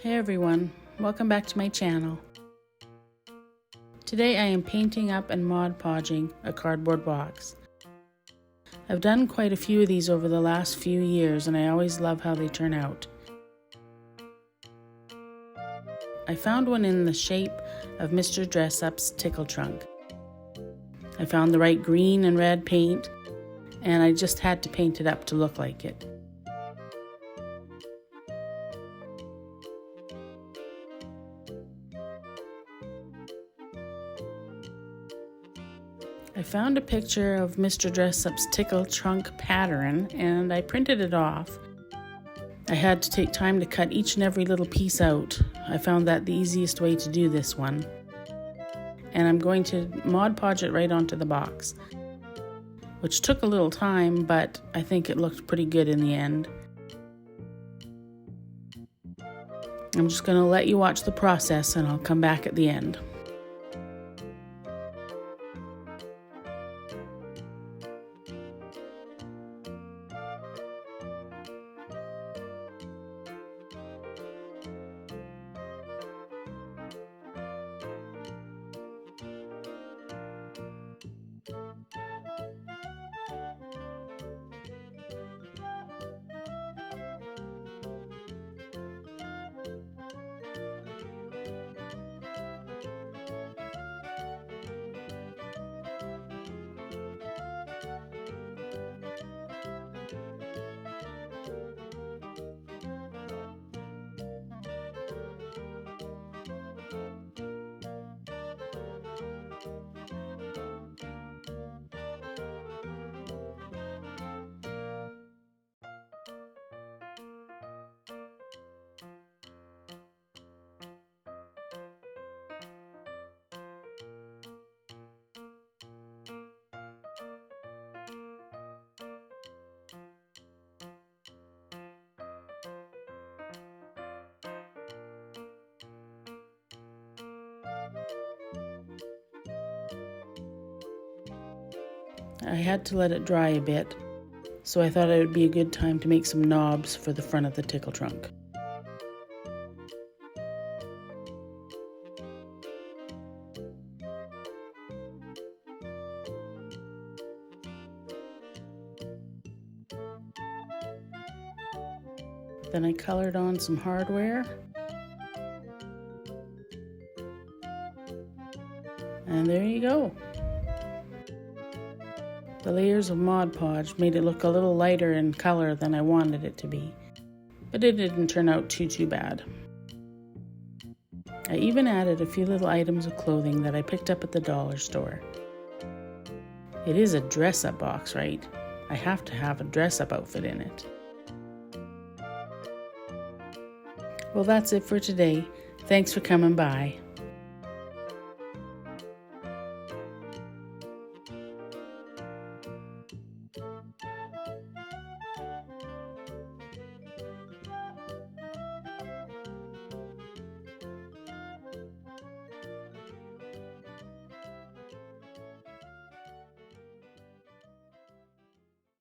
Hey everyone, welcome back to my channel. Today I am painting up and mod-podging a cardboard box. I've done quite a few of these over the last few years and I always love how they turn out. I found one in the shape of Mr. Dressup's Tickle trunk. I found the right green and red paint and I just had to paint it up to look like it. I found a picture of Mr. Dressup's Tickle trunk pattern and I printed it off. I had to take time to cut each and every little piece out. I found that the easiest way to do this one. And I'm going to Mod Podge it right onto the box, which took a little time, but I think it looked pretty good in the end. I'm just going to let you watch the process and I'll come back at the end. I had to let it dry a bit, so I thought it would be a good time to make some knobs for the front of the tickle trunk. Then I colored on some hardware. And there you go. The layers of Mod Podge made it look a little lighter in color than I wanted it to be, but it didn't turn out too bad. I even added a few little items of clothing that I picked up at the dollar store. It is a dress-up box, right? I have to have a dress-up outfit in it. Well, that's it for today. Thanks for coming by.